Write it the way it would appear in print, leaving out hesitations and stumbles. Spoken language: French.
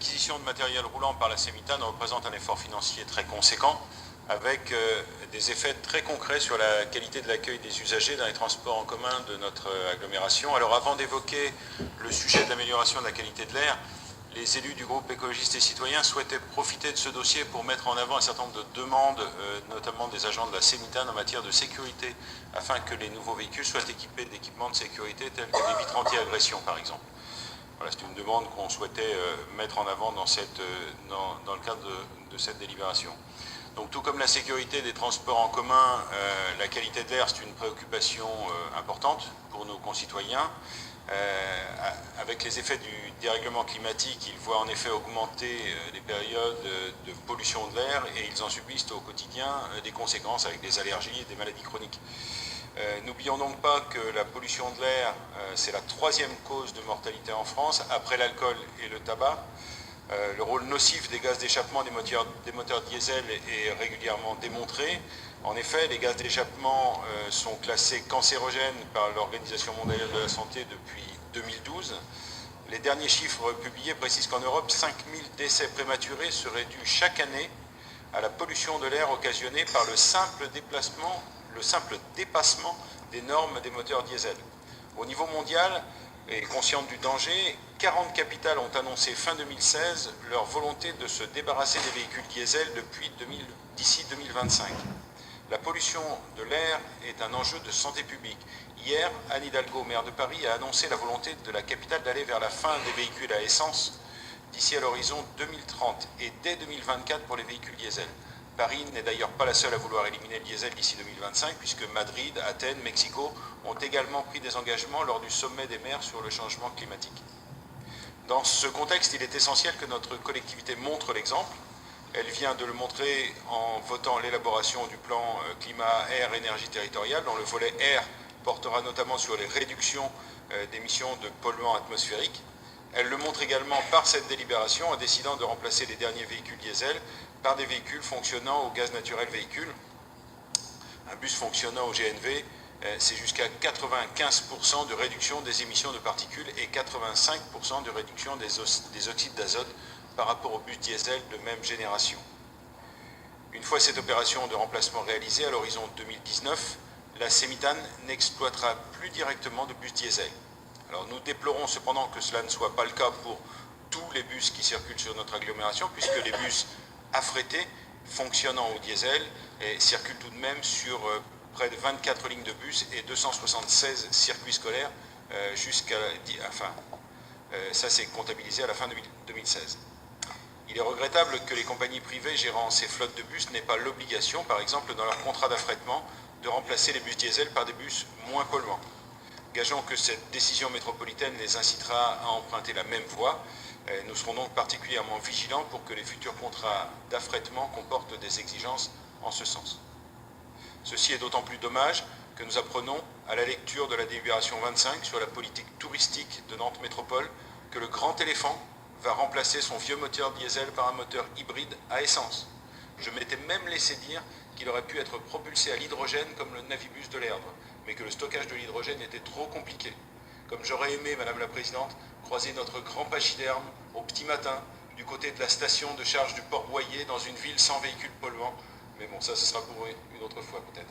l'acquisition de matériel roulant par la Cemitane représente un effort financier très conséquent, avec des effets très concrets sur la qualité de l'accueil des usagers dans les transports en commun de notre agglomération. Alors avant d'évoquer le sujet de l'amélioration de la qualité de l'air, les élus du groupe écologiste et citoyen souhaitaient profiter de ce dossier pour mettre en avant un certain nombre de demandes, notamment des agents de la Cemitane en matière de sécurité, afin que les nouveaux véhicules soient équipés d'équipements de sécurité tels que des vitres anti-agression par exemple. Voilà, c'est une demande qu'on souhaitait mettre en avant dans le cadre de cette délibération. Donc tout comme la sécurité des transports en commun, la qualité de l'air, c'est une préoccupation importante pour nos concitoyens. Avec les effets du dérèglement climatique, ils voient en effet augmenter les périodes de pollution de l'air et ils en subissent au quotidien des conséquences avec des allergies et des maladies chroniques. N'oublions donc pas que la pollution de l'air, c'est la troisième cause de mortalité en France, après l'alcool et le tabac. Le rôle nocif des gaz d'échappement des moteurs diesel est régulièrement démontré. En effet, les gaz d'échappement sont classés cancérogènes par l'Organisation mondiale de la santé depuis 2012. Les derniers chiffres publiés précisent qu'en Europe, 5000 décès prématurés seraient dus chaque année à la pollution de l'air occasionnée par le simple dépassement des normes des moteurs diesel. Au niveau mondial, et conscientes du danger, 40 capitales ont annoncé fin 2016 leur volonté de se débarrasser des véhicules diesel d'ici 2025. La pollution de l'air est un enjeu de santé publique. Hier, Anne Hidalgo, maire de Paris, a annoncé la volonté de la capitale d'aller vers la fin des véhicules à essence d'ici à l'horizon 2030 et dès 2024 pour les véhicules diesel. Paris n'est d'ailleurs pas la seule à vouloir éliminer le diesel d'ici 2025, puisque Madrid, Athènes, Mexico ont également pris des engagements lors du sommet des maires sur le changement climatique. Dans ce contexte, il est essentiel que notre collectivité montre l'exemple. Elle vient de le montrer en votant l'élaboration du plan climat-air-énergie territoriale, dont le volet air portera notamment sur les réductions d'émissions de polluants atmosphériques. Elle le montre également par cette délibération en décidant de remplacer les derniers véhicules diesel par des véhicules fonctionnant au gaz naturel véhicule. Un bus fonctionnant au GNV, c'est jusqu'à 95% de réduction des émissions de particules et 85% de réduction des oxydes d'azote par rapport au bus diesel de même génération. Une fois cette opération de remplacement réalisée à l'horizon 2019, la Cemitane n'exploitera plus directement de bus diesel. Alors nous déplorons cependant que cela ne soit pas le cas pour tous les bus qui circulent sur notre agglomération, puisque les bus affrétés fonctionnant au diesel circulent tout de même sur près de 24 lignes de bus et 276 circuits scolaires ça c'est comptabilisé à la fin de 2016. Il est regrettable que les compagnies privées gérant ces flottes de bus n'aient pas l'obligation, par exemple dans leur contrat d'affrètement, de remplacer les bus diesel par des bus moins polluants. Gageons que cette décision métropolitaine les incitera à emprunter la même voie. Nous serons donc particulièrement vigilants pour que les futurs contrats d'affrètement comportent des exigences en ce sens. Ceci est d'autant plus dommage que nous apprenons à la lecture de la délibération 25 sur la politique touristique de Nantes Métropole que le Grand Éléphant va remplacer son vieux moteur diesel par un moteur hybride à essence. Je m'étais même laissé dire qu'il aurait pu être propulsé à l'hydrogène comme le Navibus de l'Erdre, mais que le stockage de l'hydrogène était trop compliqué. Comme j'aurais aimé, Madame la Présidente, croiser notre grand pachyderme au petit matin du côté de la station de charge du Port-Boyer dans une ville sans véhicules polluants. Mais bon, ça ce sera pour une autre fois peut-être.